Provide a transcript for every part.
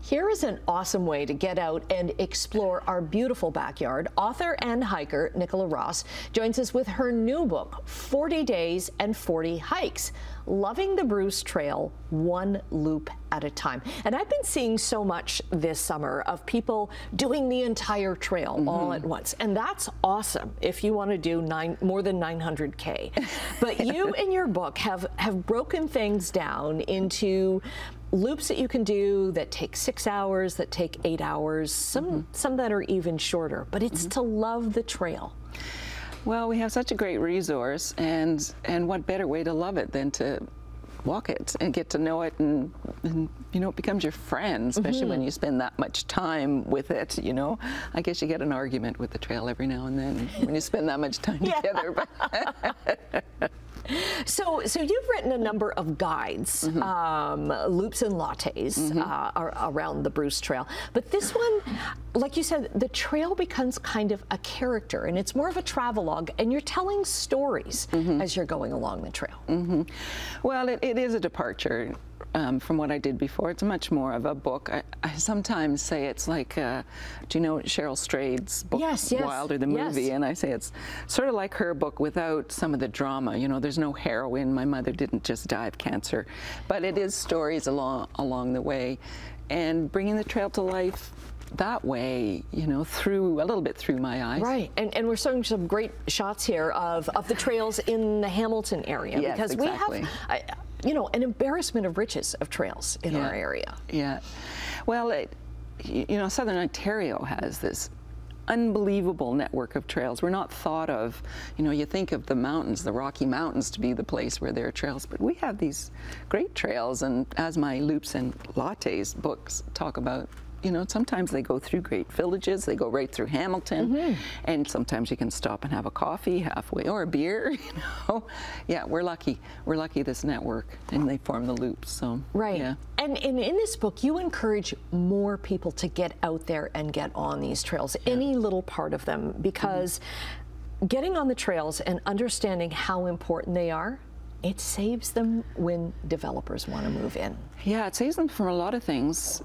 Here is an awesome way to get out and explore our beautiful backyard. Author and hiker Nicola Ross joins us with her new book, 40 Days and 40 Hikes, Loving the Bruce Trail one loop at a time. And I've been seeing so much this summer of people doing the entire trail all at once. And that's awesome if you want to do more than 900K. But you in your book have broken things down into loops that you can do that take 6 hours, that take 8 hours, some that are even shorter, but it's to love the trail. Well, we have such a great resource, and what better way to love it than to walk it and get to know it, and you know, it becomes your friend, especially when you spend that much time with it, you know. I guess you get an argument with the trail every now and then when you spend that much time together. So you've written a number of guides, loops and lattes around the Bruce Trail. But this one, like you said, the trail becomes kind of a character, and it's more of a travelogue, and you're telling stories as you're going along the trail. Well, it is a departure from what I did before. It's much more of a book. I sometimes say it's like, do you know Cheryl Strayed's book, Wilder the movie? And I say it's sort of like her book without some of the drama. You know, there's no heroine. My mother didn't just die of cancer. But it is stories along the way, and bringing the trail to life that way, you know, through a little bit through my eyes. Right, and we're showing some great shots here of the trails in the Hamilton area, because we have, you know, an embarrassment of riches of trails in our area. Yeah, well, you know, Southern Ontario has this unbelievable network of trails. We're not thought of, you know, you think of the mountains, the Rocky Mountains, to be the place where there are trails, but we have these great trails, and as my Loops and Lattes books talk about, you know, sometimes they go through great villages, they go right through Hamilton, and sometimes you can stop and have a coffee halfway, or a beer, you know. Yeah, we're lucky this network, and they form the loops, so. Right, yeah. And in this book, you encourage more people to get out there and get on these trails, any little part of them, because getting on the trails and understanding how important they are, it saves them when developers want to move in. Yeah, it saves them from a lot of things.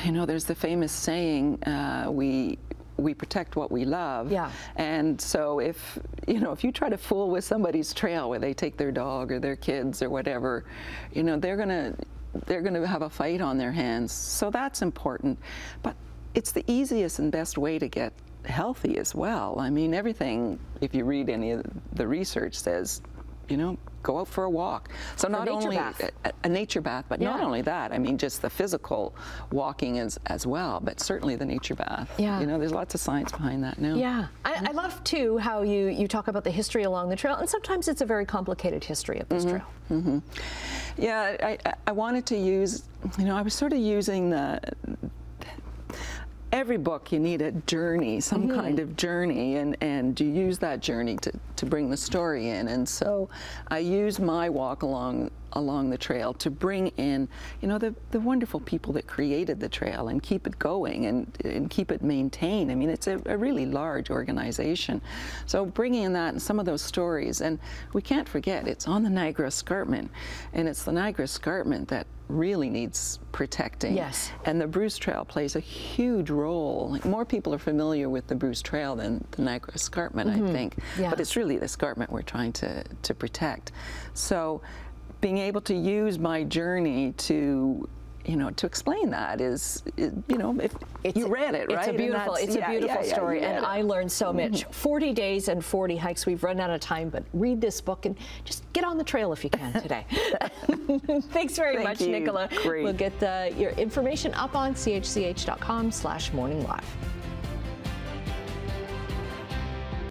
You know, there's the famous saying, we protect what we love. Yeah. And so if, you know, if you try to fool with somebody's trail where they take their dog or their kids or whatever, you know, they're gonna have a fight on their hands. So that's important. But it's the easiest and best way to get healthy as well. I mean, everything, if you read any of the research, says, you know, go out for a walk. So not only a nature bath, but not only that, I mean, just the physical walking as well, but certainly the nature bath. Yeah. You know, there's lots of science behind that now. Yeah. I love, too, how you talk about the history along the trail, and sometimes it's a very complicated history of this trail. Yeah, I wanted to use, you know, I was sort of using every book you need a journey, some kind of journey, and you use that journey to bring the story in. And so I use my walk along the trail to bring in, you know, the wonderful people that created the trail and keep it going and keep it maintained. I mean, it's a really large organization. So bringing in that and some of those stories, and we can't forget, it's on the Niagara Escarpment, and it's the Niagara Escarpment that really needs protecting. Yes. And the Bruce Trail plays a huge role. More people are familiar with the Bruce Trail than the Niagara Escarpment, I think. Yeah. But it's really the escarpment we're trying to protect. So being able to use my journey to, you know, to explain that is, you know, if you read it, right? It's a beautiful story, and I learned so much. 40 days and 40 hikes. We've run out of time, but read this book and just get on the trail if you can today. Thanks very much, Nicola. Great. We'll get your information up on chch.com/morninglive.